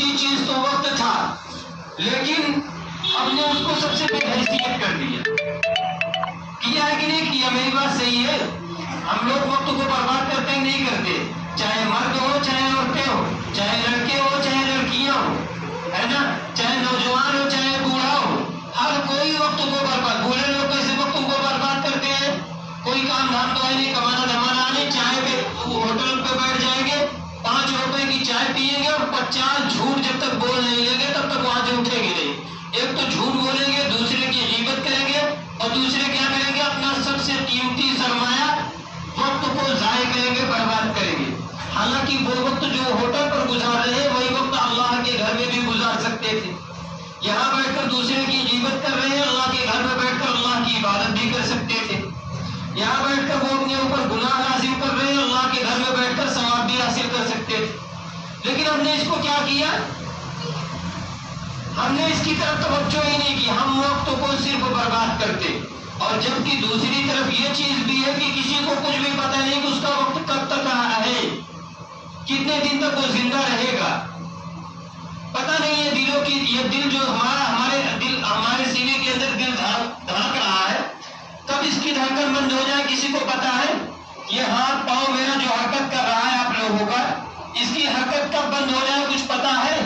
قیمتی چیز تو وقت تھا، لیکن ہم نے اس کو سب سے بے حیثیت کر دیا. کیا ہے کہ نہیں کیا؟ میری بات صحیح ہے. ہم لوگ وقت کو برباد کرتے نہیں کرتے، چاہے مرد ہو چاہے عورتیں ہو، چاہے لڑکے ہو چاہے لڑکیاں ہو، ہے نا، چاہے نوجوان ہو چاہے بوڑھا ہو، ہر کوئی وقت کو برباد. بوڑھے لوگ کیسے وقت کو برباد کرتے ہیں؟ کوئی کام دھام تو ہے نہیں، کمانا دھمانا نہیں، چائے پہ ہوٹل پہ بیٹھ جائیں گے، 5 روپے کی چائے پیئیں گے اور 50 جھوٹ جب تک بول نہیں لیں گے تب تک وہاں سے اٹھیں گے نہیں. ایک تو جھوٹ بولیں گے، دوسرے کی غیبت کریں گے، اور دوسرے کیا کریں گے؟ اپنا سب سے قیمتی سرمایہ وقت کو ضائع کریں گے، برباد کریں گے. حالانکہ وہ وقت جو ہوٹل پر گزار رہے ہیں وہی وقت اللہ کے گھر میں بھی گزار سکتے تھے. یہاں بیٹھ کر دوسرے کی غیبت کر رہے ہیں، اللہ کے گھر میں بیٹھ کر اللہ کی عبادت بھی کر سکتے تھے. یہاں بیٹھ کر وہ اپنے اوپر گناہ لازم کر رہے ہیں، اللہ کے گھر میں بیٹھ کر ثواب بھی حاصل کر سکتے تھے. لیکن ہم نے اس کو کیا کیا؟ ہم نے اس کی طرف توجہ ہی نہیں کی. ہم وقت کو صرف برباد کرتے. اور جبکہ دوسری طرف یہ چیز بھی ہے کہ کسی کو کچھ بھی پتہ نہیں کہ اس کا وقت کب تک ہے، کتنے دن تک وہ زندہ رہے گا، پتہ نہیں ہے. دلوں کی یہ دل جو ہمارے سینے کے اندر دل دھڑک رہا ہے، کب اس کی دھڑکن بند ہو جائے کسی کو پتہ ہے؟ یہ ہاتھ پاؤں میرا جو حرکت کر رہا ہے آپ لوگوں کا، اس کی حرکت کب بند ہو جائے کچھ پتہ ہے؟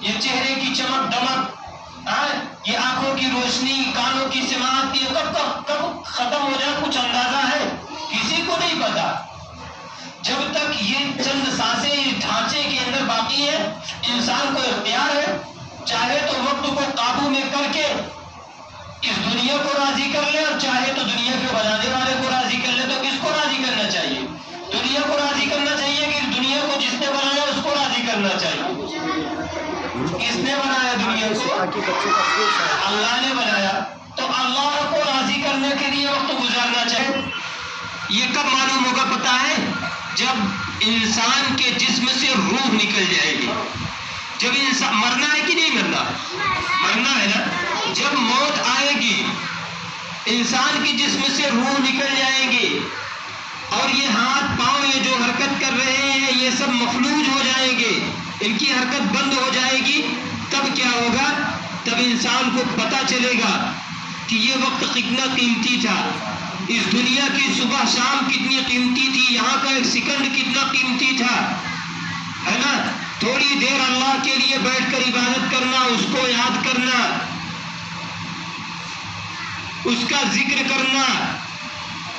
یہ چہرے کی چمک دمک، یہ آنکھوں کی روشنی، کانوں کی سماعت، یہ کب ختم ہو جائے کچھ اندازہ ہے؟ کسی کو نہیں پتا. جب تک یہ چند سانسیں اس ڈھانچے کے اندر باقی ہے، انسان کو اختیار ہے، چاہے تو وقت کو قابو میں کر کے اس دنیا کو راضی کر لے، اور چاہے تو دنیا کے بنانے والے کو راضی کر لے. تو کس کو راضی کرنا چاہیے؟ دنیا کو راضی کرنا چاہیے کہ اس دنیا کو جس نے بنایا اس کو راضی کرنا چاہیے؟ کس نے بنایا دنیا کو؟ اللہ نے بنایا. تو اللہ کو راضی کرنے کے لیے وقت گزارنا چاہیے. یہ کب معلوم ہوگا پتہ ہے؟ جب انسان کے جسم سے روح نکل جائے گی. جب انسان مرنا ہے کہ نہیں مرنا؟ مرنا ہے نا. جب موت آئے گی انسان کے جسم سے روح نکل جائے گی، اور یہ ہاتھ پاؤں یہ جو حرکت کر رہے ہیں یہ سب مفلوج ہو جائیں گے، ان کی حرکت بند ہو جائے گی. تب کیا ہوگا؟ تب انسان کو پتہ چلے گا کہ یہ وقت کتنا قیمتی تھا، اس دنیا کی صبح شام کتنی قیمتی تھی، یہاں کا ایک سیکنڈ کتنا قیمتی تھا، ہے نا. تھوڑی دیر اللہ کے لیے بیٹھ کر عبادت کرنا، اس کو یاد کرنا، اس کا ذکر کرنا،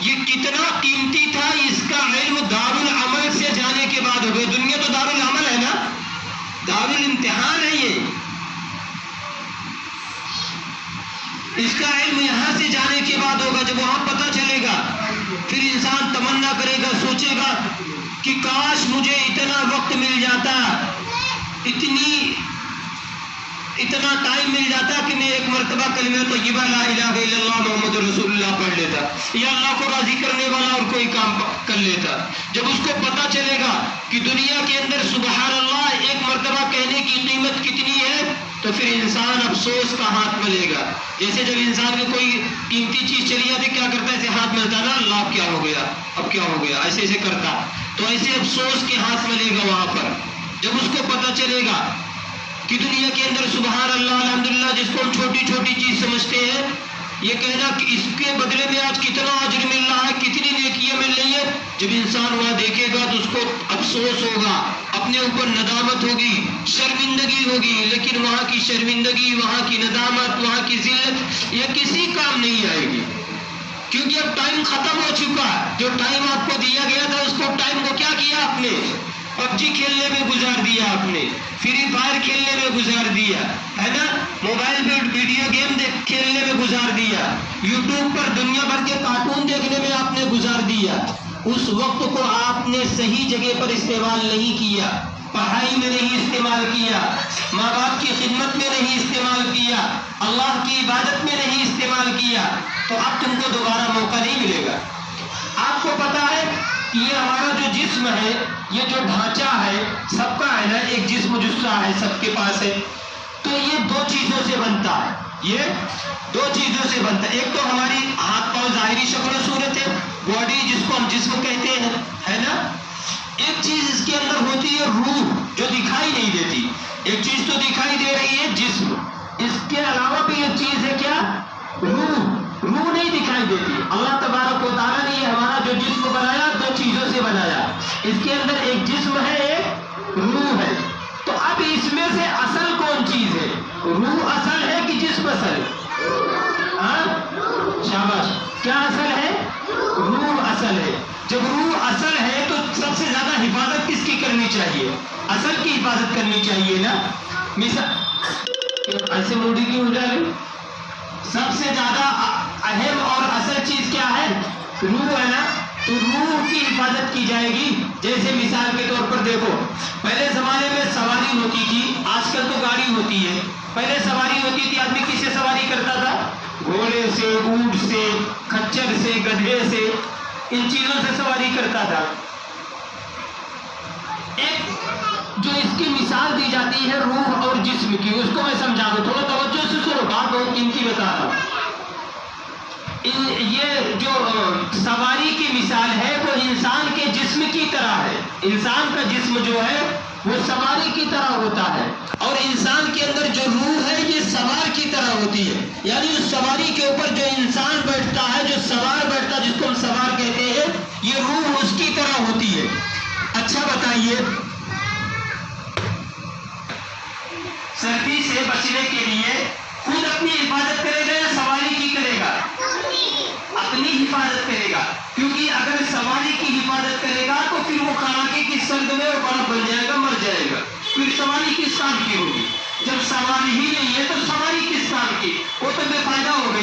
یہ کتنا قیمتی تھا. اس کا علم دارالعمل سے جانے کے بعد ہوگا. دنیا تو دارالعمل ہے نا، دارالامتحان ہے. یہ اس کا علم یہاں سے جانے کے بعد ہوگا. جب وہاں پتہ چلے گا پھر انسان تمنا کرے گا، سوچے گا کہ کاش مجھے اتنا وقت مل جاتا، اتنا ٹائم مل جاتا کہ میں ایک مرتبہ کلمہ طیبہ لا الہ الا اللہ محمد رسول اللہ پڑھ لیتا، یا اللہ کو راضی کرنے والا اور کوئی کام کر لیتا. جب اس کو پتہ چلے گا کہ دنیا کے اندر سبحان اللہ ایک مرتبہ کہنے کی قیمت کتنی ہے، تو پھر انسان افسوس کا ہاتھ ملے گا. جیسے جب انسان کو کوئی قیمتی چیز چلی جاتی کیا کرتا ہے؟ ایسے ہاتھ ملتا نا، اللہ کیا ہو گیا، اب کیا ہو گیا، ایسے ایسے کرتا. تو ایسے افسوس کے ہاتھ ملے گا وہاں پر. جب اس کو پتہ چلے گا کہ دنیا کے اندر سبحان اللہ الحمدللہ جس کو ہم چھوٹی چھوٹی چیز سمجھتے ہیں، یہ کہنا کہ اس کے بدلے میں آج کتنا اجر مل رہا ہے، کتنی نیکیاں مل رہی ہیں، جب انسان وہاں دیکھے گا تو اس کو افسوس ہوگا، اپنے اوپر ندامت ہوگی، شرمندگی ہوگی. لیکن وہاں کی شرمندگی، وہاں کی ندامت، وہاں کی ذلت یہ کسی کام نہیں آئے گی، کیونکہ اب ٹائم ختم ہو چکا. جو ٹائم آپ کو دیا گیا تھا اس کو ٹائم کو کیا کیا آپ نے؟ پب جی کھیلنے میں گزار دیا، آپ نے فری فائر کھیلنے میں گزار دیا، ہے نا، موبائل پہ ویڈیو گیم کھیلنے میں گزار دیا، یوٹیوب پر دنیا بھر کے کارٹون دیکھنے میں آپ نے گزار دیا. اس وقت کو آپ نے صحیح جگہ پر استعمال نہیں کیا، پڑھائی میں نہیں استعمال کیا، ماں باپ کی خدمت میں نہیں استعمال کیا، اللہ کی عبادت میں نہیں استعمال کیا، تو اب تم کو دوبارہ موقع نہیں ملے گا. آپ کو پتا ہے کہ یہ ہمارا جو جسم ہے، یہ جو ڈھانچہ ہے سب کا ہے نا، ایک جسم جثہ ہے سب کے پاس ہے، تو یہ 2 چیزوں سے بنتا ہے. یہ 2 چیزوں سے بنتا ہے. ایک تو ہماری ہاتھ پاؤں ظاہری شکل و صورت ہے، باڈی جس کو ہم جسم کہتے ہیں، ہے نا. ایک چیز اس کے اندر ہوتی ہے روح، جو دکھائی نہیں دیتی. ایک چیز تو دکھائی دے رہی ہے جسم، اس کے علاوہ بھی ایک چیز ہے کیا؟ روح۔ روح نہیں دکھائی دیتی۔ اللہ تبارک و تعالیٰ نے یہ ہمارا جو جسم بنایا دو چیزوں سے بنایا، اس کے اندر ایک جسم ہے ایک روح ہے۔ تو اب اس میں سے اصل کون چیز ہے؟ روح اصل ہے کہ جسم اصل ہے؟ ہاں شاباش، کیا اصل ہے؟ روح اصل ہے۔ جب روح اصل ہے تو سب سے زیادہ حفاظت کس کی کرنی چاہیے؟ اصل کی حفاظت کرنی چاہیے نا۔ مثال ایسے موڈی کی ہو جائے، سب سے زیادہ اہم اور اصل چیز کیا ہے؟ روح ہے نا۔ تو روح کی حفاظت کی جائے گی۔ جیسے مثال کے طور پر دیکھو، پہلے زمانے میں سواری ہوتی تھی، آج کل تو گاڑی ہوتی ہے۔ پہلے سواری ہوتی تھی، آدمی کس سے سواری کرتا تھا؟ گھوڑے سے، اونٹ سے، کھچر سے، گدھے سے، ان چیزوں سے سواری کرتا تھا۔ ایک جو اس کی مثال دی جاتی ہے روح اور جسم کی، اس کو میں سمجھا دوں، تھوڑا توجہ سے سنو، بات بہت قیمتی بتا رہا ہوں۔ یہ جو سواری کی مثال ہے وہ انسان کے جسم کی طرح ہے۔ انسان کا جسم جو ہے وہ سواری کی طرح ہوتا ہے، اور انسان کے اندر جو روح ہے یہ سوار کی طرح ہوتی ہے۔ یعنی اس سواری کے اوپر جو انسان بیٹھتا ہے، جو سوار بیٹھتا ہے، جس کو ہم سوار کہتے ہیں، یہ روح اس کی طرح ہوتی ہے۔ اچھا بتائیے، سردی سے بچنے کے لیے خود اپنی حفاظت کرے گا یا سواری کی کرے گا؟ اپنی حفاظت کرے گا، کیونکہ اگر سواری کی حفاظت کرے گا تو پھر وہ کڑاکے کی سرد میں برف بن جائے گا، مر جائے گا۔ پھر سواری کس کام کی ہوگی؟ جب سواری ہی نہیں ہے تو سواری کس کام کی؟ وہ تو بے فائدہ ہو گئی۔